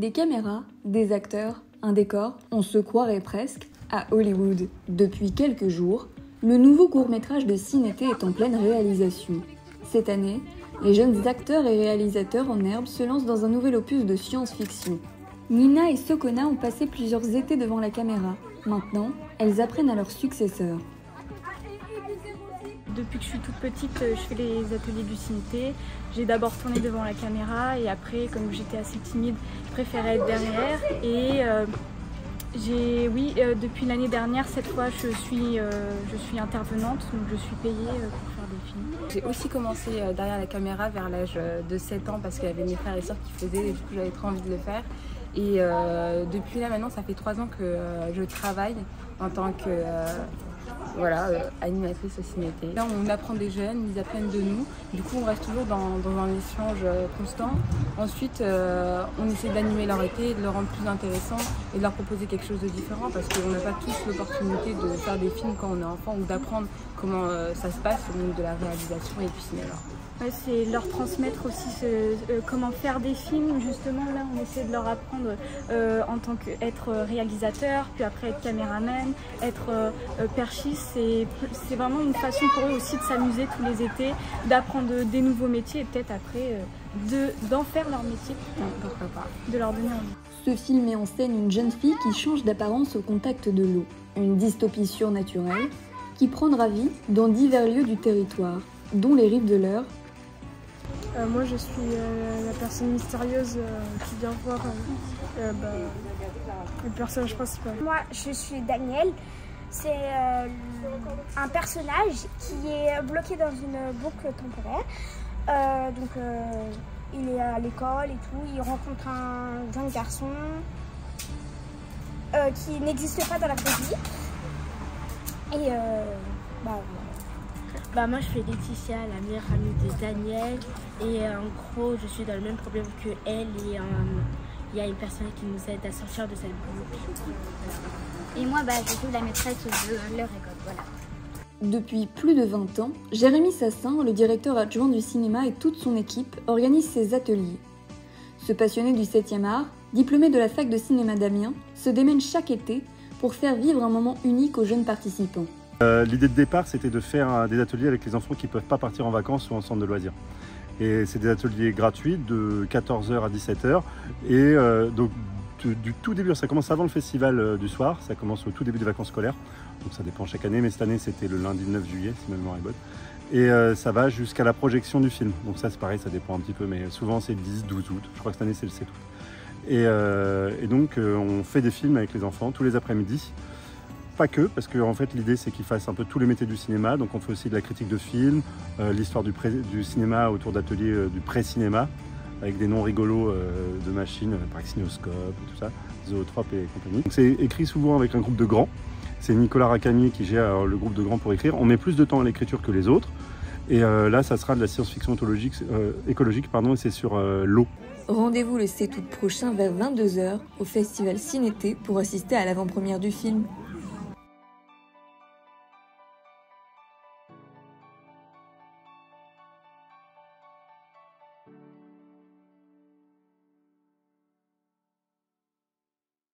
Des caméras, des acteurs, un décor, on se croirait presque à Hollywood. Depuis quelques jours, le nouveau court-métrage de Cinété est en pleine réalisation. Cette année, les jeunes acteurs et réalisateurs en herbe se lancent dans un nouvel opus de science-fiction. Nina et Sokona ont passé plusieurs étés devant la caméra. Maintenant, elles apprennent à leurs successeurs. Depuis que je suis toute petite, je fais les ateliers du Cinété. J'ai d'abord tourné devant la caméra et après, comme j'étais assez timide, je préférais être derrière. Et depuis l'année dernière, cette fois, je suis intervenante, donc je suis payée pour faire des films. J'ai aussi commencé derrière la caméra vers l'âge de 7 ans parce qu'il y avait mes frères et sœurs qui faisaient et du coup j'avais trop envie de le faire. Et depuis là maintenant, ça fait 3 ans que je travaille en tant que animatrice au Cinété. Là, on apprend des jeunes, ils apprennent de nous. Du coup, on reste toujours dans un échange constant. Ensuite, on essaie d'animer leur été, de le rendre plus intéressant et de leur proposer quelque chose de différent parce qu'on n'a pas tous l'opportunité de faire des films quand on est enfant ou d'apprendre comment ça se passe au niveau de la réalisation et du cinéma. Ouais, c'est leur transmettre aussi comment faire des films. Justement, là, on essaie de leur apprendre en tant qu'être réalisateur, puis après être caméraman, être perchiste. C'est vraiment une façon pour eux aussi de s'amuser tous les étés, d'apprendre des nouveaux métiers et peut-être après d'en faire leur métier, pourquoi pas, de leur donner envie. Ce film met en scène une jeune fille qui change d'apparence au contact de l'eau. Une dystopie surnaturelle qui prendra vie dans divers lieux du territoire, dont les rives de l'Eure. Moi, je suis la personne mystérieuse qui vient voir le personnage principal. Moi, je suis Daniel. C'est un personnage qui est bloqué dans une boucle temporaire. Il est à l'école et tout. Il rencontre un jeune garçon qui n'existe pas dans la vraie vie. Et moi je fais Laetitia, la meilleure amie de Daniel, et en gros je suis dans le même problème que elle et il y a une personne qui nous aide à sortir de cette boucle. Et moi je joue la maîtresse de leur école, voilà. Depuis plus de 20 ans, Jérémy Sassin, le directeur adjoint du cinéma et toute son équipe organisent ses ateliers. Ce passionné du 7e art, diplômé de la fac de cinéma d'Amiens, se démène chaque été pour faire vivre un moment unique aux jeunes participants. L'idée de départ, c'était de faire des ateliers avec les enfants qui ne peuvent pas partir en vacances ou en centre de loisirs. Et c'est des ateliers gratuits de 14h à 17h. Et donc du tout début, ça commence avant le festival du soir, ça commence au tout début des vacances scolaires. Donc ça dépend chaque année, mais cette année c'était le lundi 9 juillet, si ma mémoire est bonne. Et ça va jusqu'à la projection du film. Donc ça c'est pareil, ça dépend un petit peu, mais souvent c'est le 10-12 août. Je crois que cette année c'est le 7 août. Et donc on fait des films avec les enfants tous les après-midi. Pas que, parce que en fait l'idée c'est qu'ils fassent un peu tous les métiers du cinéma, donc on fait aussi de la critique de films, l'histoire du cinéma autour d'ateliers du pré-cinéma, avec des noms rigolos de machines, par Cinéoscope, tout ça, Zoetrope et compagnie. C'est écrit souvent avec un groupe de grands, c'est Nicolas Racamier qui gère le groupe de grands pour écrire, on met plus de temps à l'écriture que les autres, et là ça sera de la science-fiction écologique, et c'est sur l'eau. Rendez-vous le 7 août prochain vers 22h au Festival Cinété pour assister à l'avant-première du film.